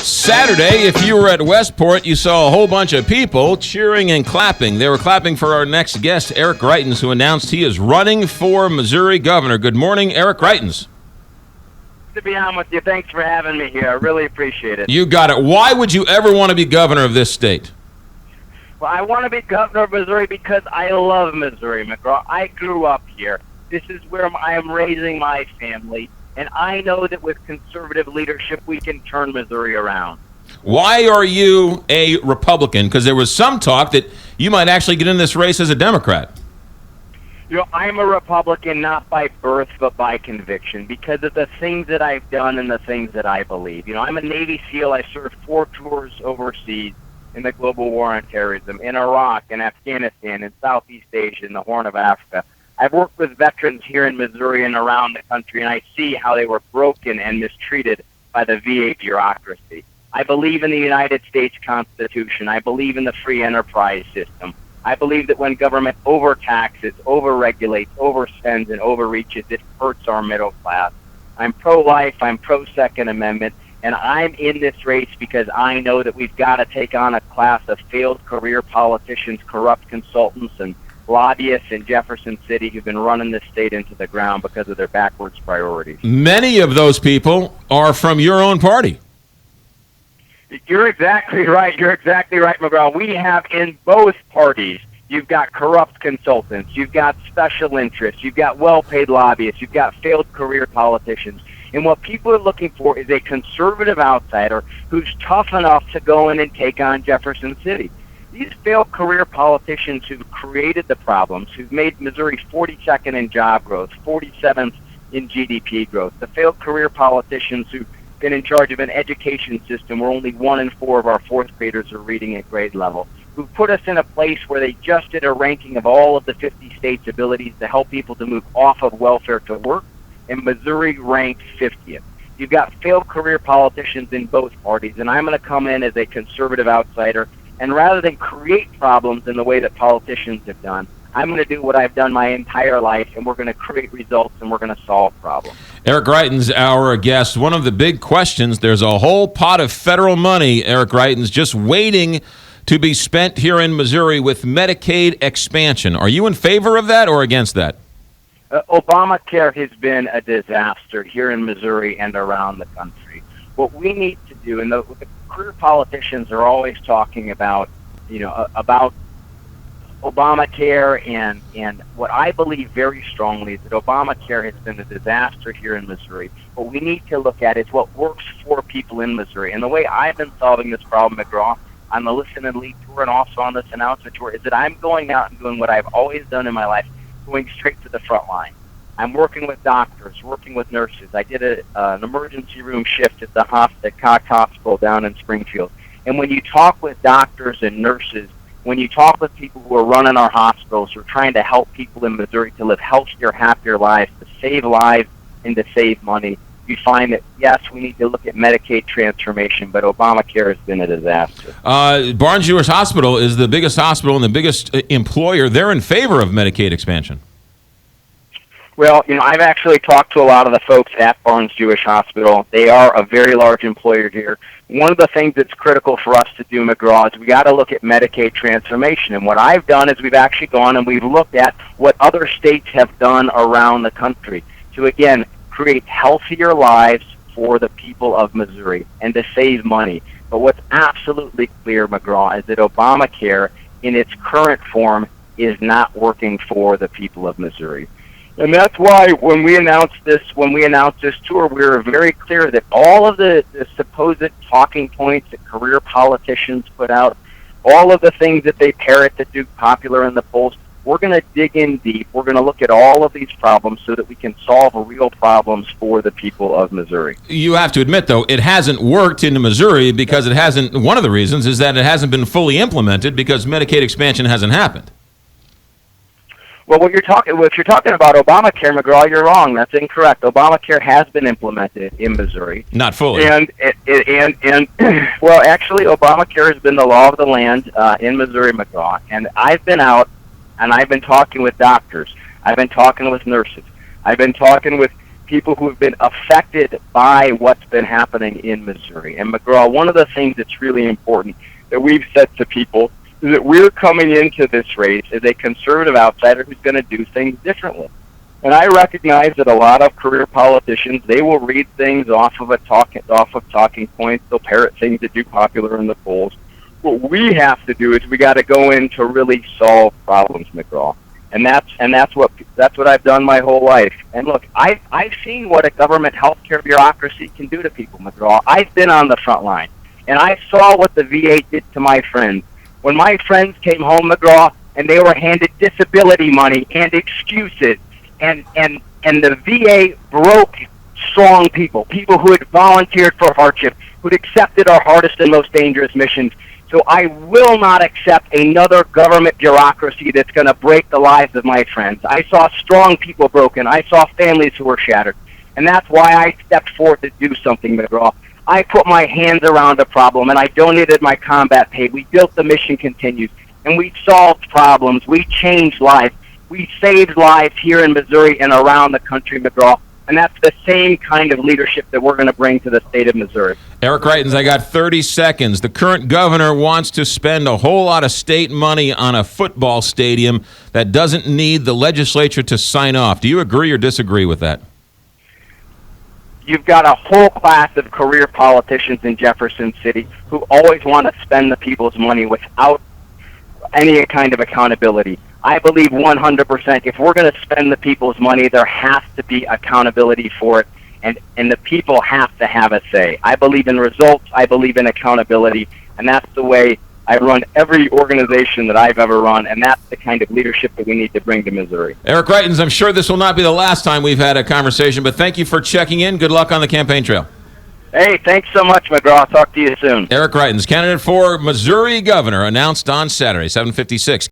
Saturday, if you were at Westport, you saw a whole bunch of people cheering and clapping. They were clapping for our next guest, Eric Greitens, who announced he is running for Missouri governor. Good morning, Eric Greitens. To be on with you, thanks for having me here. I really appreciate it. You got it. Why would you ever want to be governor of this state? Well, I want to be governor of Missouri because I love Missouri, McGraw. I grew up here. This is where I am raising my family, and I know that with conservative leadership, we can turn Missouri around. Why are you a Republican? Because there was some talk that you might actually get in this race as a Democrat. You know, I'm a Republican not by birth but by conviction because of the things that I've done and the things that I believe. You know, I'm a Navy SEAL. I served 4 tours overseas in the global war on terrorism, in Iraq, in Afghanistan, in Southeast Asia, in the Horn of Africa. I've worked with veterans here in Missouri and around the country, and I see how they were broken and mistreated by the VA bureaucracy. I believe in the United States Constitution. I believe in the free enterprise system. I believe that when government overtaxes, overregulates, overspends, and overreaches, it hurts our middle class. I'm pro-life, I'm pro-Second Amendment, and I'm in this race because I know that we've got to take on a class of failed career politicians, corrupt consultants, and lobbyists in Jefferson City who've been running this state into the ground because of their backwards priorities. Many of those people are from your own party. You're exactly right. You're exactly right, McGraw. We have in both parties, you've got corrupt consultants, you've got special interests, you've got well-paid lobbyists, you've got failed career politicians. And what people are looking for is a conservative outsider who's tough enough to go in and take on Jefferson City. These failed career politicians who've created the problems, who've made Missouri 42nd in job growth, 47th in GDP growth, the failed career politicians who've been in charge of an education system where only 1 in 4 of our 4th graders are reading at grade level, who put us in a place where they just did a ranking of all of the 50 states' abilities to help people to move off of welfare to work, and Missouri ranked 50th. You've got failed career politicians in both parties, and I'm going to come in as a conservative outsider, and rather than create problems in the way that politicians have done, I'm going to do what I've done my entire life, and we're going to create results, and we're going to solve problems. Eric Greitens, our guest. One of the big questions, there's a whole pot of federal money, Eric Greitens, just waiting to be spent here in Missouri with Medicaid expansion. Are you in favor of that or against that? Obamacare has been a disaster here in Missouri and around the country. What we need to do, and the career politicians are always talking about, about Obamacare, and what I believe very strongly is that Obamacare has been a disaster here in Missouri. What we need to look at is what works for people in Missouri. And the way I've been solving this problem, McGraw, on the Listen and Lead tour and also on this announcement tour, is that I'm going out and doing what I've always done in my life, going straight to the front line. I'm working with doctors, working with nurses. I did an emergency room shift at the Cox Hospital down in Springfield. And when you talk with doctors and nurses, when you talk with people who are running our hospitals, who are trying to help people in Missouri to live healthier, happier lives, to save lives and to save money, you find that, yes, we need to look at Medicaid transformation, but Obamacare has been a disaster. Barnes-Jewish Hospital is the biggest hospital and the biggest employer. They're in favor of Medicaid expansion. Well, I've actually talked to a lot of the folks at Barnes-Jewish Hospital. They are a very large employer here. One of the things that's critical for us to do, McGraw, is we got to look at Medicaid transformation. And what I've done is we've actually gone and we've looked at what other states have done around the country to, again, create healthier lives for the people of Missouri and to save money. But what's absolutely clear, McGraw, is that Obamacare in its current form is not working for the people of Missouri. And that's why when we announced this tour, we were very clear that all of the supposed talking points that career politicians put out, all of the things that they parrot that do popular in the polls, we're going to dig in deep. We're going to look at all of these problems so that we can solve real problems for the people of Missouri. You have to admit, though, it hasn't worked in Missouri because it hasn't. One of the reasons is that it hasn't been fully implemented because Medicaid expansion hasn't happened. Well, if you're talking about Obamacare, McGraw, you're wrong. That's incorrect. Obamacare has been implemented in Missouri. Not fully. And well, actually, Obamacare has been the law of the land in Missouri, McGraw. And I've been out and I've been talking with doctors. I've been talking with nurses. I've been talking with people who have been affected by what's been happening in Missouri. And McGraw, one of the things that's really important that we've said to people is that we're coming into this race as a conservative outsider who's going to do things differently. And I recognize that a lot of career politicians, they will read things off of talking points. They'll parrot things that do popular in the polls. What we have to do is we got to go in to really solve problems, McGraw. And that's what I've done my whole life. And look, I've seen what a government healthcare bureaucracy can do to people, McGraw. I've been on the front line, and I saw what the VA did to my friends. When my friends came home, McGraw, and they were handed disability money and excuses, and the VA broke strong people who had volunteered for hardship, who'd accepted our hardest and most dangerous missions. So I will not accept another government bureaucracy that's going to break the lives of my friends. I saw strong people broken. I saw families who were shattered. And that's why I stepped forth to do something, McGraw. I put my hands around a problem, and I donated my combat pay. We built the Mission Continues, and we solved problems. We changed lives. We saved lives here in Missouri and around the country, McGraw. And that's the same kind of leadership that we're going to bring to the state of Missouri. Eric Greitens, I got 30 seconds. The current governor wants to spend a whole lot of state money on a football stadium that doesn't need the legislature to sign off. Do you agree or disagree with that? You've got a whole class of career politicians in Jefferson City who always want to spend the people's money without any kind of accountability. I believe 100% if we're going to spend the people's money, there has to be accountability for it, and the people have to have a say. I believe in results. I believe in accountability, and that's the way I run every organization that I've ever run, and that's the kind of leadership that we need to bring to Missouri. Eric Greitens, I'm sure this will not be the last time we've had a conversation, but thank you for checking in. Good luck on the campaign trail. Hey, thanks so much, McGraw. I'll talk to you soon. Eric Greitens, candidate for Missouri governor, announced on Saturday, 7:56.